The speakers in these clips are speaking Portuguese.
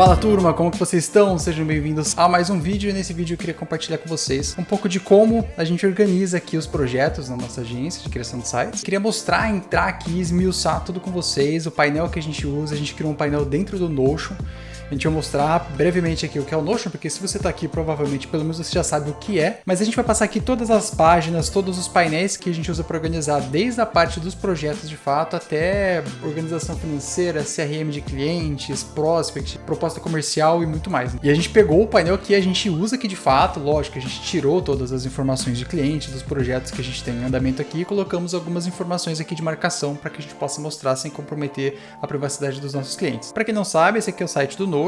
Fala turma, como que vocês estão? Sejam bem-vindos a mais um vídeo e nesse vídeo eu queria compartilhar com vocês um pouco de como a gente organiza aqui os projetos na nossa agência de criação de sites. Queria mostrar, entrar aqui e esmiuçar tudo com vocês, o painel que a gente usa, a gente criou um painel dentro do Notion. A gente vai mostrar brevemente aqui o que é o Notion, porque se você está aqui, provavelmente, pelo menos você já sabe o que é. Mas a gente vai passar aqui todas as páginas, todos os painéis que a gente usa para organizar, desde a parte dos projetos de fato, até organização financeira, CRM de clientes, prospect, proposta comercial e muito mais. E a gente pegou o painel que a gente usa aqui de fato, lógico, a gente tirou todas as informações de cliente, dos projetos que a gente tem em andamento aqui e colocamos algumas informações aqui de marcação para que a gente possa mostrar sem comprometer a privacidade dos nossos clientes. Para quem não sabe, esse aqui é o site do Notion.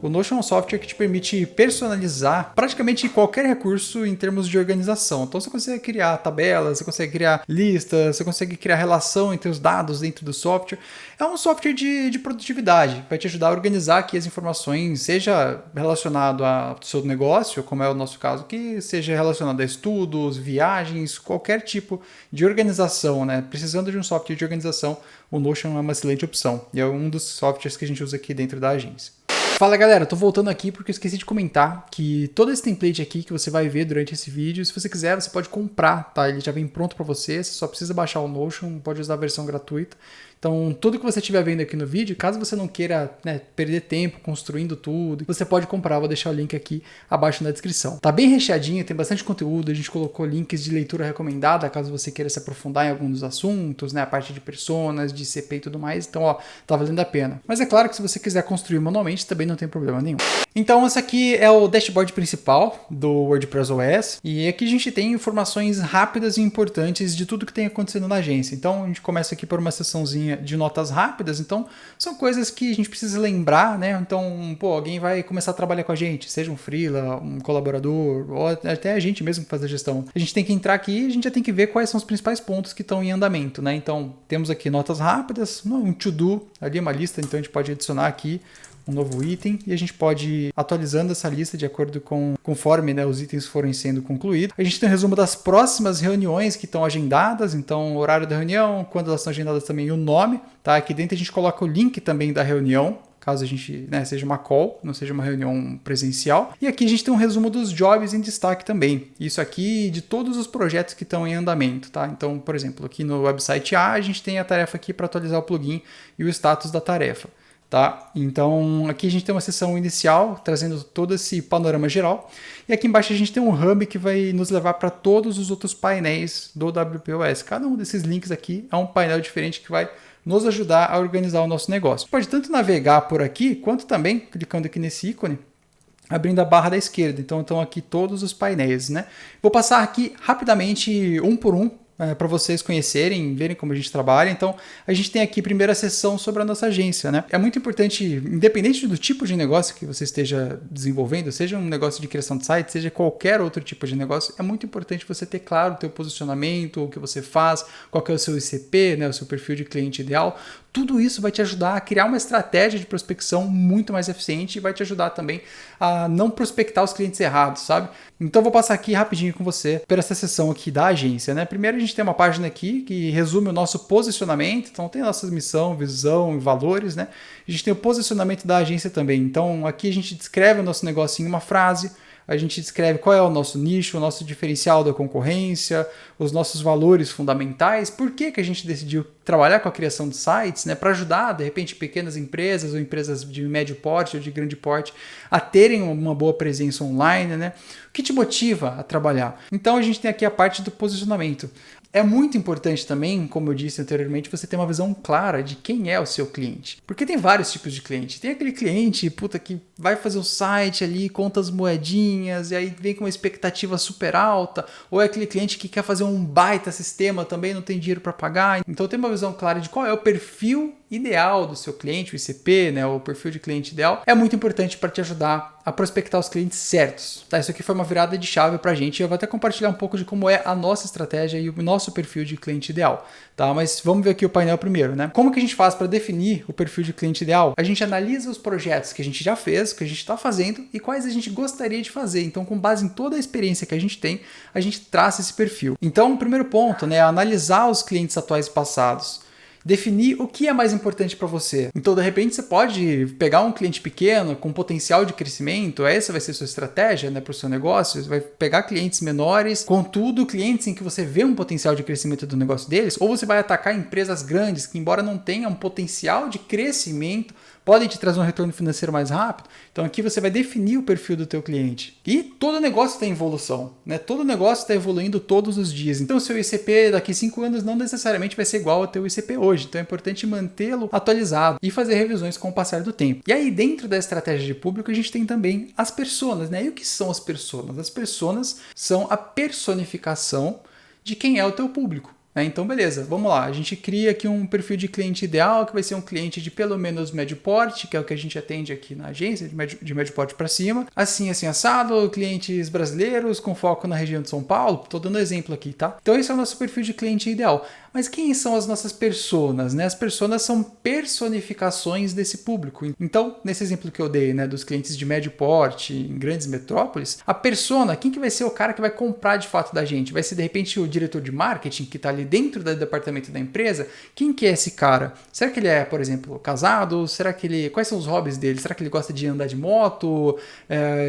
O Notion é um software que te permite personalizar praticamente qualquer recurso em termos de organização. Então você consegue criar tabelas, você consegue criar listas, você consegue criar relação entre os dados dentro do software. É um software de produtividade, vai te ajudar a organizar aqui as informações, seja relacionado ao seu negócio, como é o nosso caso aqui, seja relacionado a estudos, viagens, qualquer tipo de organização, né? Precisando de um software de organização, o Notion é uma excelente opção e é um dos softwares que a gente usa aqui dentro da agência. Fala galera, tô voltando aqui porque eu esqueci de comentar que todo esse template aqui que você vai ver durante esse vídeo, se você quiser, você pode comprar, tá? Ele já vem pronto para você, você só precisa baixar o Notion, pode usar a versão gratuita. Então, tudo que você estiver vendo aqui no vídeo, caso você não queira, perder tempo construindo tudo, você pode comprar, vou deixar o link aqui abaixo na descrição. Tá bem recheadinho, tem bastante conteúdo, a gente colocou links de leitura recomendada, caso você queira se aprofundar em algum dos assuntos, né, a parte de personas, de CP e tudo mais, então ó, tá valendo a pena. Mas é claro que se você quiser construir manualmente, também não tem problema nenhum. Então, esse aqui é o dashboard principal do WordPress OS, e aqui a gente tem informações rápidas e importantes de tudo que tem acontecendo na agência. Então, a gente começa aqui por uma seçãozinha de notas rápidas, então são coisas que a gente precisa lembrar, né? Então, pô, alguém vai começar a trabalhar com a gente, seja um freela, um colaborador, ou até a gente mesmo que faz a gestão. A gente tem que entrar aqui e a gente já tem que ver quais são os principais pontos que estão em andamento, né? Então, temos aqui notas rápidas, um to-do, ali uma lista, então a gente pode adicionar aqui um novo item e a gente pode ir atualizando essa lista de acordo com conforme, né, os itens forem sendo concluídos. A gente tem um resumo das próximas reuniões que estão agendadas, então o horário da reunião, quando elas estão agendadas também o nome, tá? Aqui dentro a gente coloca o link também da reunião, caso a gente, seja uma call, não seja uma reunião presencial. E aqui a gente tem um resumo dos jobs em destaque também. Isso aqui de todos os projetos que estão em andamento, tá? Então, por exemplo, aqui no website A, a gente tem a tarefa aqui para atualizar o plugin e o status da tarefa. Tá? Então aqui a gente tem uma seção inicial trazendo todo esse panorama geral e aqui embaixo a gente tem um hub que vai nos levar para todos os outros painéis do WPOS. Cada um desses links aqui é um painel diferente que vai nos ajudar a organizar o nosso negócio. Pode tanto navegar por aqui quanto também clicando aqui nesse ícone, abrindo a barra da esquerda. Então estão aqui todos os painéis, né? Vou passar aqui rapidamente um por um, para vocês conhecerem, verem como a gente trabalha. Então, a gente tem aqui a primeira seção sobre a nossa agência, né? É muito importante, independente do tipo de negócio que você esteja desenvolvendo, seja um negócio de criação de site, seja qualquer outro tipo de negócio, é muito importante você ter claro o teu posicionamento, o que você faz, qual que é o seu ICP, né, o seu perfil de cliente ideal. Tudo isso vai te ajudar a criar uma estratégia de prospecção muito mais eficiente e vai te ajudar também a não prospectar os clientes errados, sabe? Então, vou passar aqui rapidinho com você por essa seção aqui da agência, né? Primeiro, a gente tem uma página aqui que resume o nosso posicionamento. Então, tem a nossa missão, visão e valores, né? A gente tem o posicionamento da agência também. Então, aqui a gente descreve o nosso negócio em uma frase. A gente descreve qual é o nosso nicho, o nosso diferencial da concorrência, os nossos valores fundamentais, por que a gente decidiu trabalhar com a criação de sites, né, para ajudar, de repente, pequenas empresas ou empresas de médio porte ou de grande porte a terem uma boa presença online, né? O que te motiva a trabalhar? Então, a gente tem aqui a parte do posicionamento. É muito importante também, como eu disse anteriormente, você ter uma visão clara de quem é o seu cliente. Porque tem vários tipos de cliente. Tem aquele cliente, que vai fazer o site ali, conta as moedinhas, e aí vem com uma expectativa super alta. Ou é aquele cliente que quer fazer um baita sistema, também não tem dinheiro para pagar. Então tem uma visão clara de qual é o perfil ideal do seu cliente, o ICP, né, o perfil de cliente ideal, é muito importante para te ajudar a prospectar os clientes certos. Tá? Isso aqui foi uma virada de chave para a gente. Eu vou até compartilhar um pouco de como é a nossa estratégia e o nosso perfil de cliente ideal. Tá? Mas vamos ver aqui o painel primeiro, né? Como que a gente faz para definir o perfil de cliente ideal? A gente analisa os projetos que a gente já fez, que a gente está fazendo e quais a gente gostaria de fazer. Então, com base em toda a experiência que a gente tem, a gente traça esse perfil. Então, o primeiro ponto, né, é analisar os clientes atuais e passados. definir o que é mais importante para você. Então, de repente, você pode pegar um cliente pequeno com potencial de crescimento, essa vai ser a sua estratégia, né, para o seu negócio. Você vai pegar clientes menores, contudo, clientes em que você vê um potencial de crescimento do negócio deles, ou você vai atacar empresas grandes que, embora não tenham um potencial de crescimento, podem te trazer um retorno financeiro mais rápido. Então aqui você vai definir o perfil do teu cliente. E todo negócio está em evolução, né? Todo negócio está evoluindo todos os dias. Então o seu ICP daqui a 5 anos não necessariamente vai ser igual ao teu ICP hoje. Então é importante mantê-lo atualizado e fazer revisões com o passar do tempo. E aí dentro da estratégia de público a gente tem também as personas, né? E o que são as personas? As personas são a personificação de quem é o teu público. Então, beleza, vamos lá. A gente cria aqui um perfil de cliente ideal, que vai ser um cliente de pelo menos médio porte, que é o que a gente atende aqui na agência, de médio porte para cima. Assim assado, clientes brasileiros com foco na região de São Paulo. Estou dando exemplo aqui, tá? Então, esse é o nosso perfil de cliente ideal. Mas quem são as nossas personas, né? As personas são personificações desse público. Então, nesse exemplo que eu dei, né, dos clientes de médio porte em grandes metrópoles, a persona, quem que vai ser o cara que vai comprar de fato da gente? Vai ser, de repente, o diretor de marketing que está ali dentro do departamento da empresa? Quem que é esse cara? Será que ele é, por exemplo, casado? Será que ele... Quais são os hobbies dele? Será que ele gosta de andar de moto?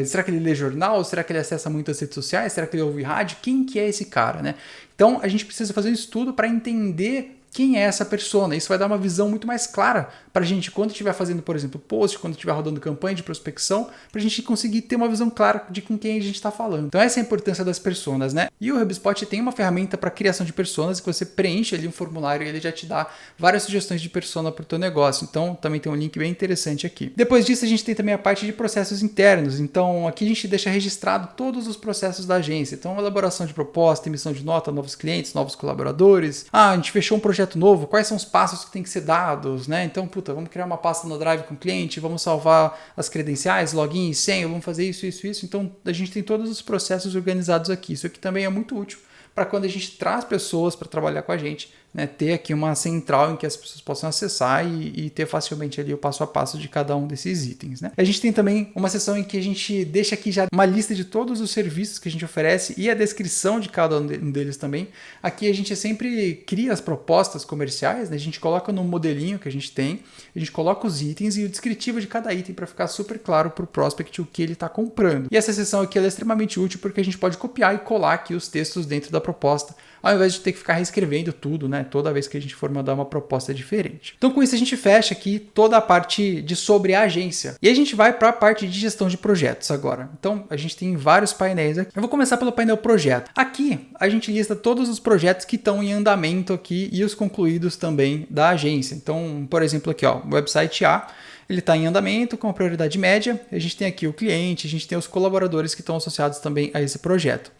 Será que ele lê jornal? Será que ele acessa muito as redes sociais? Será que ele ouve rádio? Quem que é esse cara, né? Então, a gente precisa fazer um estudo para entender quem é essa persona. Isso vai dar uma visão muito mais clara para a gente quando estiver fazendo, por exemplo, post, quando estiver rodando campanha de prospecção, para a gente conseguir ter uma visão clara de com quem a gente está falando. Então essa é a importância das personas, né? E o HubSpot tem uma ferramenta para criação de personas que você preenche ali um formulário e ele já te dá várias sugestões de persona para o teu negócio. Então também tem um link bem interessante aqui. Depois disso a gente tem também a parte de processos internos. Então aqui a gente deixa registrado todos os processos da agência. Então elaboração de proposta, emissão de nota, novos clientes, novos colaboradores. A gente fechou um projeto novo, quais são os passos que tem que ser dados, né? Então, vamos criar uma pasta no Drive com o cliente, vamos salvar as credenciais, login e senha, vamos fazer isso. Então, a gente tem todos os processos organizados aqui. Isso aqui também é muito útil para quando a gente traz pessoas para trabalhar com a gente, né, ter aqui uma central em que as pessoas possam acessar e ter facilmente ali o passo a passo de cada um desses itens, né? A gente tem também uma seção em que a gente deixa aqui já uma lista de todos os serviços que a gente oferece e a descrição de cada um deles também. Aqui a gente sempre cria as propostas comerciais, né? A gente coloca no modelinho que a gente tem, a gente coloca os itens e o descritivo de cada item para ficar super claro para o prospect o que ele está comprando. E essa seção aqui ela é extremamente útil porque a gente pode copiar e colar aqui os textos dentro da proposta, ao invés de ter que ficar reescrevendo tudo, né? Toda vez que a gente for mandar uma proposta diferente. Então, com isso, a gente fecha aqui toda a parte de sobre a agência. E a gente vai para a parte de gestão de projetos agora. Então, a gente tem vários painéis aqui. Eu vou começar pelo painel projeto. Aqui, a gente lista todos os projetos que estão em andamento aqui e os concluídos também da agência. Então, por exemplo, aqui, ó, o website A, ele está em andamento com a prioridade média. A gente tem aqui o cliente, a gente tem os colaboradores que estão associados também a esse projeto.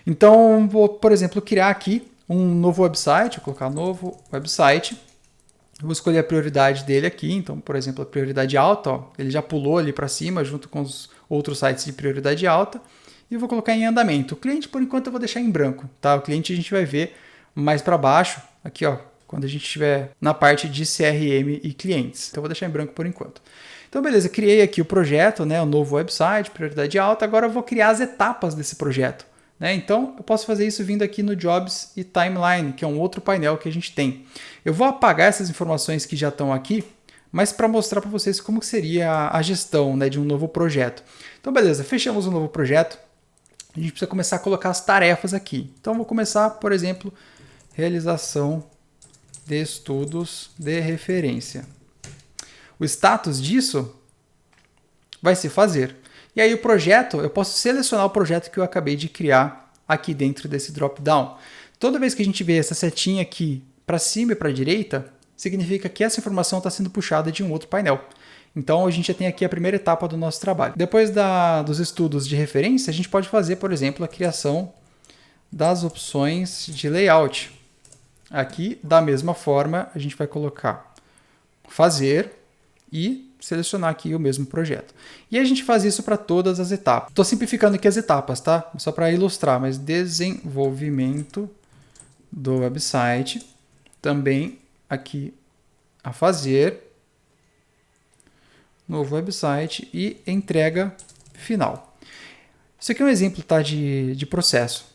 Então, vou, por exemplo, criar aqui um novo website, vou colocar novo website, vou escolher a prioridade dele aqui, então, por exemplo, a prioridade alta, ó, ele já pulou ali para cima junto com os outros sites de prioridade alta, e vou colocar em andamento. O cliente, por enquanto, eu vou deixar em branco, tá? O cliente a gente vai ver mais para baixo, aqui, ó, quando a gente estiver na parte de CRM e clientes. Então, eu vou deixar em branco por enquanto. Então, beleza, criei aqui o projeto, né, o novo website, prioridade alta, agora eu vou criar as etapas desse projeto. Né? Então, eu posso fazer isso vindo aqui no Jobs e Timeline, que é um outro painel que a gente tem. Eu vou apagar essas informações que já estão aqui, mas para mostrar para vocês como seria a gestão, né, de um novo projeto. Então, beleza, fechamos um novo projeto. A gente precisa começar a colocar as tarefas aqui. Então, eu vou começar, por exemplo, realização de estudos de referência. O status disso vai ser fazer. E aí o projeto, eu posso selecionar o projeto que eu acabei de criar aqui dentro desse drop-down. Toda vez que a gente vê essa setinha aqui para cima e para a direita, significa que essa informação está sendo puxada de um outro painel. Então a gente já tem aqui a primeira etapa do nosso trabalho. Depois dos estudos de referência, a gente pode fazer, por exemplo, a criação das opções de layout. Aqui, da mesma forma, a gente vai colocar fazer e selecionar aqui o mesmo projeto. E a gente faz isso para todas as etapas. Estou simplificando aqui as etapas, tá? Só para ilustrar, mas desenvolvimento do website, também aqui a fazer, novo website e entrega final. Isso aqui é um exemplo, tá, de processo.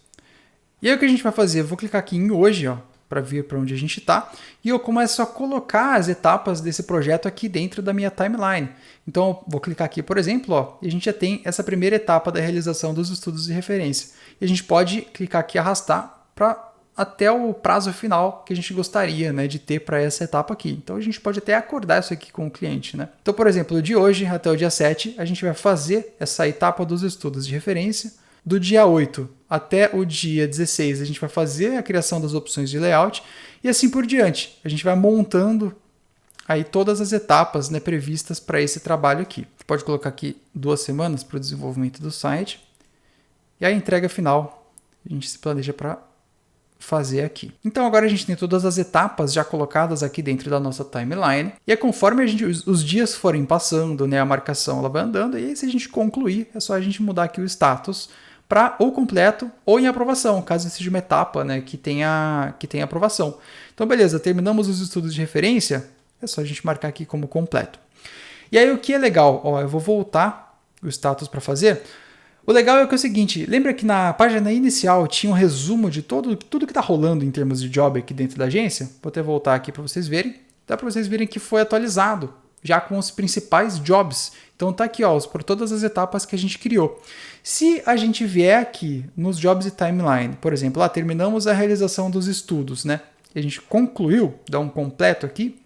E aí o que a gente vai fazer? Eu vou clicar aqui em hoje, ó, para vir para onde a gente está, e eu começo a colocar as etapas desse projeto aqui dentro da minha timeline. Então eu vou clicar aqui, por exemplo, ó, e a gente já tem essa primeira etapa da realização dos estudos de referência. E a gente pode clicar aqui e arrastar para até o prazo final que a gente gostaria, né, de ter para essa etapa aqui. Então a gente pode até acordar isso aqui com o cliente, né? Então, por exemplo, de hoje até o dia 7, a gente vai fazer essa etapa dos estudos de referência. Do dia 8 até o dia 16, a gente vai fazer a criação das opções de layout e assim por diante. A gente vai montando aí todas as etapas, né, previstas para esse trabalho aqui. Pode colocar aqui 2 semanas para o desenvolvimento do site e a entrega final a gente se planeja para fazer aqui. Então agora a gente tem todas as etapas já colocadas aqui dentro da nossa timeline e é conforme os dias forem passando, né, a marcação ela vai andando e aí se a gente concluir é só a gente mudar aqui o status para ou completo ou em aprovação, caso seja uma etapa, né, que tenha aprovação. Então beleza, terminamos os estudos de referência, é só a gente marcar aqui como completo. E aí o que é legal, ó, eu vou voltar o status para fazer. O legal é que é o seguinte, lembra que na página inicial tinha um resumo de tudo que está rolando em termos de job aqui dentro da agência? Vou até voltar aqui para vocês verem. Dá para vocês verem que foi atualizado, já com os principais jobs. Então tá aqui, ó, por todas as etapas que a gente criou. Se a gente vier aqui nos jobs e timeline, por exemplo, lá terminamos a realização dos estudos, né? E a gente concluiu, dá um completo aqui,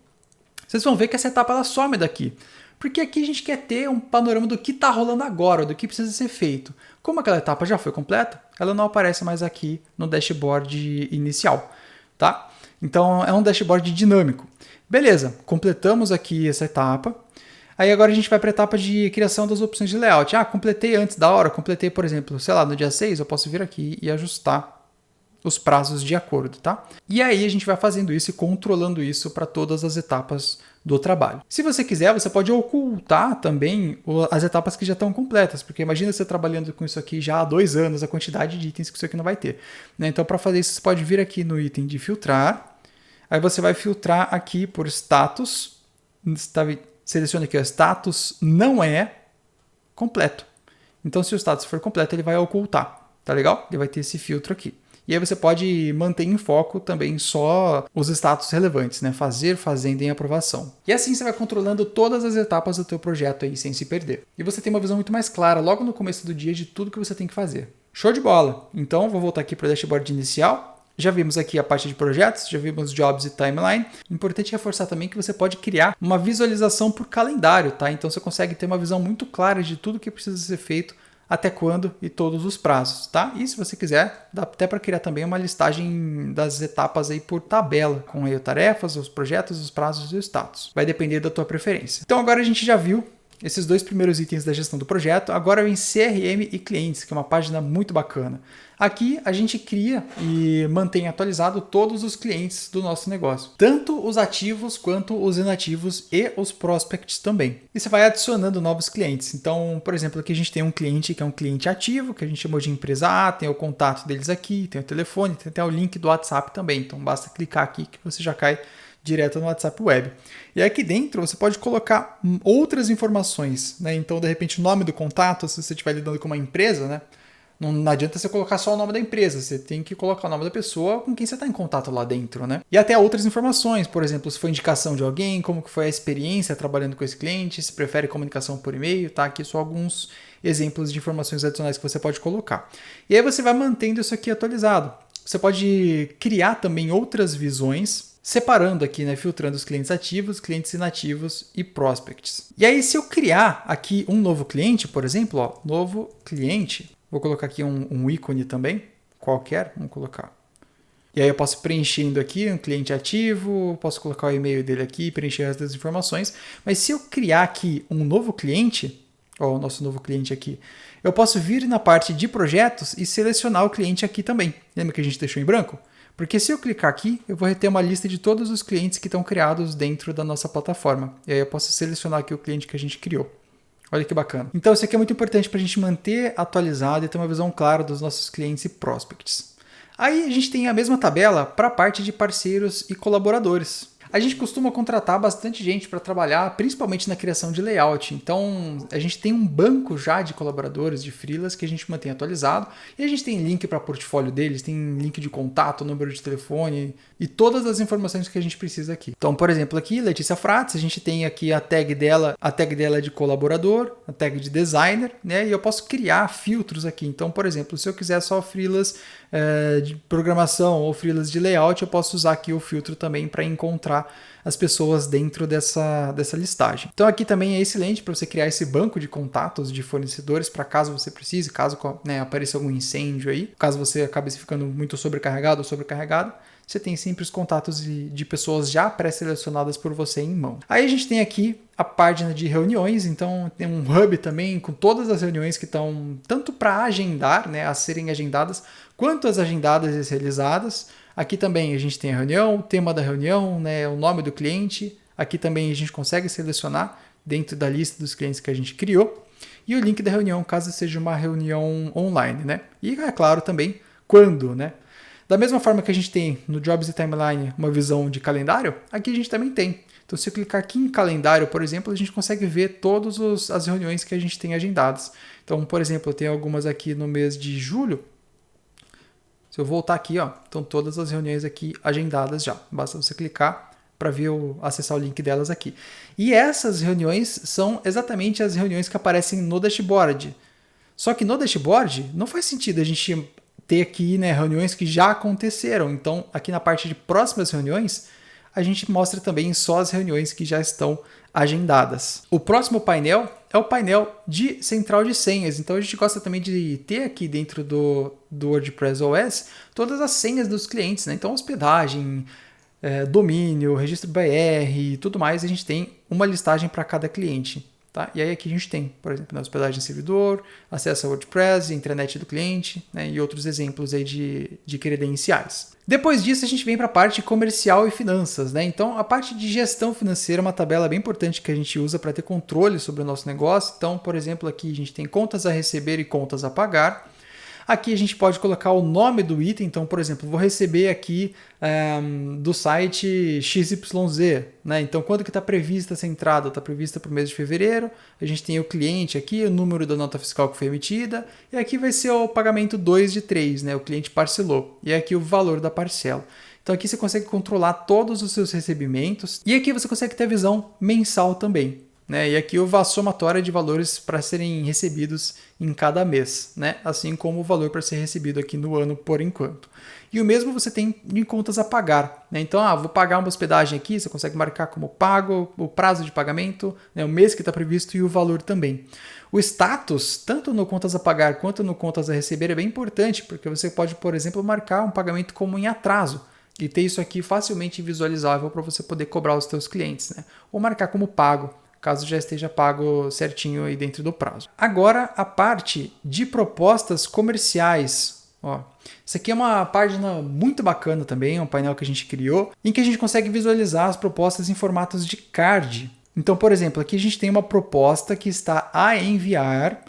vocês vão ver que essa etapa ela some daqui. Porque aqui a gente quer ter um panorama do que está rolando agora, do que precisa ser feito. Como aquela etapa já foi completa, ela não aparece mais aqui no dashboard inicial, tá? Então é um dashboard dinâmico. Beleza, completamos aqui essa etapa. Aí agora a gente vai para a etapa de criação das opções de layout. Ah, completei antes da hora, completei, por exemplo, sei lá, no dia 6, eu posso vir aqui e ajustar os prazos de acordo, tá? E aí a gente vai fazendo isso e controlando isso para todas as etapas do trabalho. Se você quiser, você pode ocultar também as etapas que já estão completas, porque imagina você trabalhando com isso aqui já há 2 anos, a quantidade de itens que isso aqui não vai ter, né? Então para fazer isso você pode vir aqui no item de filtrar, aí você vai filtrar aqui por status, seleciona aqui o status não é completo. Então se o status for completo ele vai ocultar, tá legal? Ele vai ter esse filtro aqui. E aí você pode manter em foco também só os status relevantes, né? Fazer, fazendo em aprovação. E assim você vai controlando todas as etapas do teu projeto aí sem se perder. E você tem uma visão muito mais clara logo no começo do dia de tudo que você tem que fazer. Show de bola! Então vou voltar aqui para o dashboard inicial. Já vimos aqui a parte de projetos, já vimos jobs e timeline. Importante reforçar também que você pode criar uma visualização por calendário, tá? Então você consegue ter uma visão muito clara de tudo que precisa ser feito, até quando e todos os prazos, tá? E se você quiser, dá até para criar também uma listagem das etapas aí por tabela, com aí tarefas, os projetos, os prazos e o status. Vai depender da tua preferência. Então agora a gente já viu esses 2 primeiros itens da gestão do projeto, agora vem CRM e clientes, que é uma página muito bacana. Aqui a gente cria e mantém atualizado todos os clientes do nosso negócio, tanto os ativos quanto os inativos e os prospects também. E você vai adicionando novos clientes. Então, por exemplo, aqui a gente tem um cliente que é um cliente ativo, que a gente chamou de empresa A, tem o contato deles aqui, tem o telefone, tem até o link do WhatsApp também. Então basta clicar aqui que você já cai direto no WhatsApp Web. E aqui dentro você pode colocar outras informações, né? Então, de repente, o nome do contato, se você estiver lidando com uma empresa, né? Não adianta você colocar só o nome da empresa, você tem que colocar o nome da pessoa com quem você está em contato lá dentro, né? E até outras informações, por exemplo, se foi indicação de alguém, como que foi a experiência trabalhando com esse cliente, se prefere comunicação por e-mail, tá? Aqui só alguns exemplos de informações adicionais que você pode colocar. E aí você vai mantendo isso aqui atualizado. Você pode criar também outras visões, separando aqui, né, filtrando os clientes ativos, clientes inativos e prospects. E aí se eu criar aqui um novo cliente, por exemplo, ó, novo cliente, vou colocar aqui um ícone também, qualquer, vamos colocar. E aí eu posso preenchendo aqui um cliente ativo, posso colocar o e-mail dele aqui, preencher as das informações, mas se eu criar aqui um novo cliente, ó, o nosso novo cliente aqui, eu posso vir na parte de projetos e selecionar o cliente aqui também. Lembra que a gente deixou em branco? Porque se eu clicar aqui, eu vou ter uma lista de todos os clientes que estão criados dentro da nossa plataforma. E aí eu posso selecionar aqui o cliente que a gente criou. Olha que bacana. Então isso aqui é muito importante para a gente manter atualizado e ter uma visão clara dos nossos clientes e prospects. Aí a gente tem a mesma tabela para a parte de parceiros e colaboradores. A gente costuma contratar bastante gente para trabalhar, principalmente na criação de layout. Então, a gente tem um banco já de colaboradores, de freelas, que a gente mantém atualizado. E a gente tem link para portfólio deles, tem link de contato, número de telefone e todas as informações que a gente precisa aqui. Então, por exemplo, aqui, Letícia Frates, a gente tem aqui a tag dela é de colaborador, a tag de designer, né? E eu posso criar filtros aqui. Então, por exemplo, se eu quiser só freelas de programação ou freelas de layout, eu posso usar aqui o filtro também para encontrar as pessoas dentro dessa listagem. Então aqui também é excelente para você criar esse banco de contatos de fornecedores para caso você precise, caso apareça algum incêndio aí, caso você acabe ficando muito sobrecarregado ou sobrecarregado, você tem sempre os contatos de pessoas já pré-selecionadas por você em mão. Aí a gente tem aqui a página de reuniões, então tem um hub também com todas as reuniões que estão tanto para agendar, né, a serem agendadas, quanto as agendadas e realizadas. Aqui também a gente tem a reunião, o tema da reunião, né, o nome do cliente. Aqui também a gente consegue selecionar dentro da lista dos clientes que a gente criou. E o link da reunião, caso seja uma reunião online, né? E é claro também quando, né? Da mesma forma que a gente tem no Jobs e Timeline uma visão de calendário, aqui a gente também tem. Então, se eu clicar aqui em calendário, por exemplo, a gente consegue ver todas as reuniões que a gente tem agendadas. Então, por exemplo, eu tenho algumas aqui no mês de julho. Se eu voltar aqui, ó, estão todas as reuniões aqui agendadas já. Basta você clicar para ver acessar o link delas aqui. E essas reuniões são exatamente as reuniões que aparecem no dashboard. Só que no dashboard não faz sentido a gente ter aqui, né, reuniões que já aconteceram. Então, aqui na parte de próximas reuniões, a gente mostra também só as reuniões que já estão agendadas. O próximo painel é o painel de central de senhas. Então a gente gosta também de ter aqui dentro do WordPress OS todas as senhas dos clientes, né? Então hospedagem, domínio, registro BR e tudo mais, a gente tem uma listagem para cada cliente. Tá? E aí aqui a gente tem, por exemplo, na hospedagem servidor, acesso ao WordPress, intranet do cliente, né, e outros exemplos aí de credenciais. Depois disso a gente vem para a parte comercial e finanças, né? Então a parte de gestão financeira é uma tabela bem importante que a gente usa para ter controle sobre o nosso negócio. Então, por exemplo, aqui a gente tem contas a receber e contas a pagar. Aqui a gente pode colocar o nome do item, então, por exemplo, vou receber aqui do site XYZ, né? Então, quando que está prevista essa entrada? Está prevista para o mês de fevereiro, a gente tem o cliente aqui, o número da nota fiscal que foi emitida, e aqui vai ser o pagamento 2 de 3, né? O cliente parcelou, e aqui o valor da parcela. Então aqui você consegue controlar todos os seus recebimentos, e aqui você consegue ter a visão mensal também. Né? E aqui a somatória de valores para serem recebidos em cada mês, né? Assim como o valor para ser recebido aqui no ano por enquanto. E o mesmo você tem em contas a pagar, né? Então, vou pagar uma hospedagem aqui, você consegue marcar como pago, o prazo de pagamento, né? O mês que está previsto e o valor também. O status, tanto no contas a pagar quanto no contas a receber, é bem importante, porque você pode, por exemplo, marcar um pagamento como em atraso e ter isso aqui facilmente visualizável para você poder cobrar os seus clientes, né? Ou marcar como pago, caso já esteja pago certinho aí dentro do prazo. Agora, a parte de propostas comerciais. Ó, isso aqui é uma página muito bacana também, um painel que a gente criou, em que a gente consegue visualizar as propostas em formatos de card. Então, por exemplo, aqui a gente tem uma proposta que está a enviar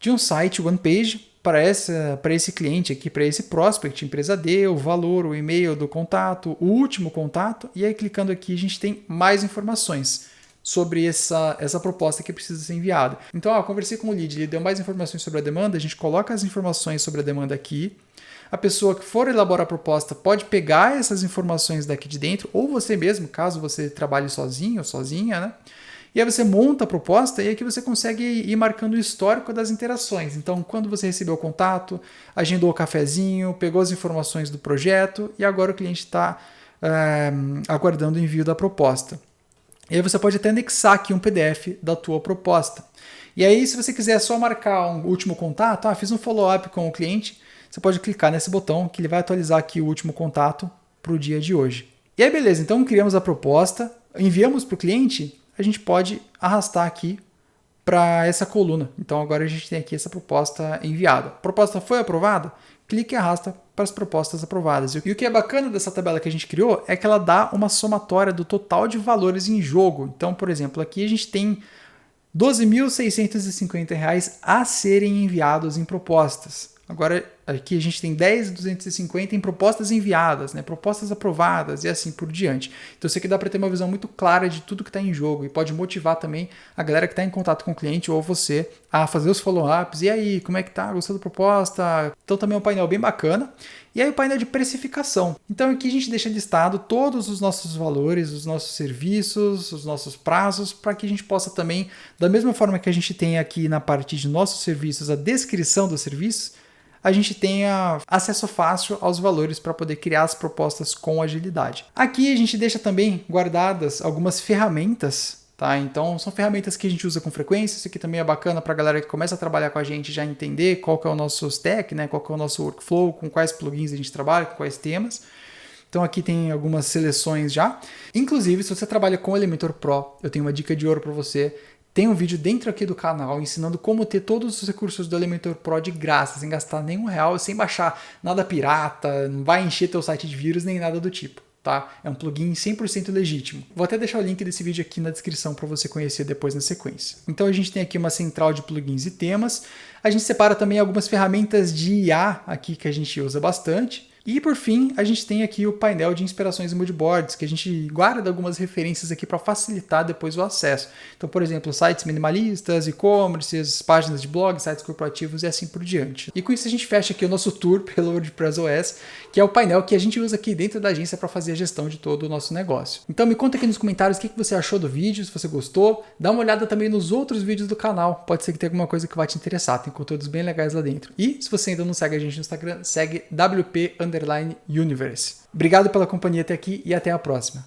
de um site OnePage para esse cliente aqui, para esse prospect, empresa D, o valor, o e-mail do contato, o último contato, e aí clicando aqui a gente tem mais informações sobre essa proposta que precisa ser enviada. Então, eu conversei com o lead, ele deu mais informações sobre a demanda, a gente coloca as informações sobre a demanda aqui, a pessoa que for elaborar a proposta pode pegar essas informações daqui de dentro, ou você mesmo, caso você trabalhe sozinho ou sozinha, né? E aí você monta a proposta e aqui você consegue ir marcando o histórico das interações. Então, quando você recebeu o contato, agendou o cafezinho, pegou as informações do projeto e agora o cliente está aguardando o envio da proposta. E aí você pode até anexar aqui um PDF da tua proposta. E aí, se você quiser só marcar um último contato, fiz um follow-up com o cliente, você pode clicar nesse botão que ele vai atualizar aqui o último contato para o dia de hoje. E aí, beleza, então criamos a proposta, enviamos para o cliente, a gente pode arrastar aqui para essa coluna. Então agora a gente tem aqui essa proposta enviada. A proposta foi aprovada? Clique e arrasta para as propostas aprovadas. E o que é bacana dessa tabela que a gente criou é que ela dá uma somatória do total de valores em jogo. Então, por exemplo, aqui a gente tem R$ 12.650 a serem enviados em propostas. Agora aqui a gente tem 10.250 em propostas enviadas, né? Propostas aprovadas e assim por diante. Então isso aqui dá para ter uma visão muito clara de tudo que está em jogo e pode motivar também a galera que está em contato com o cliente ou você a fazer os follow-ups. E aí, como é que tá? Gostou da proposta? Então também é um painel bem bacana. E aí o painel de precificação. Então aqui a gente deixa listado todos os nossos valores, os nossos serviços, os nossos prazos, para que a gente possa também, da mesma forma que a gente tem aqui na parte de nossos serviços, a descrição dos serviços, a gente tenha acesso fácil aos valores para poder criar as propostas com agilidade. Aqui a gente deixa também guardadas algumas ferramentas, tá? Então são ferramentas que a gente usa com frequência. Isso aqui também é bacana para a galera que começa a trabalhar com a gente já entender qual que é o nosso stack, né? Qual que é o nosso workflow, com quais plugins a gente trabalha, com quais temas. Então aqui tem algumas seleções já. Inclusive, se você trabalha com Elementor Pro, eu tenho uma dica de ouro para você. Tem um vídeo dentro aqui do canal ensinando como ter todos os recursos do Elementor Pro de graça, sem gastar nenhum real, sem baixar nada pirata, não vai encher teu site de vírus nem nada do tipo, tá? É um plugin 100% legítimo. Vou até deixar o link desse vídeo aqui na descrição para você conhecer depois na sequência. Então a gente tem aqui uma central de plugins e temas. A gente separa também algumas ferramentas de IA aqui que a gente usa bastante. E por fim, a gente tem aqui o painel de inspirações e moodboards, que a gente guarda algumas referências aqui para facilitar depois o acesso. Então, por exemplo, sites minimalistas, e-commerces, páginas de blog, sites corporativos e assim por diante. E com isso a gente fecha aqui o nosso tour pelo WordPress OS, que é o painel que a gente usa aqui dentro da agência para fazer a gestão de todo o nosso negócio. Então me conta aqui nos comentários o que você achou do vídeo, se você gostou. Dá uma olhada também nos outros vídeos do canal, pode ser que tenha alguma coisa que vai te interessar, tem conteúdos bem legais lá dentro. E se você ainda não segue a gente no Instagram, segue WP_Universe. Obrigado pela companhia até aqui e até a próxima.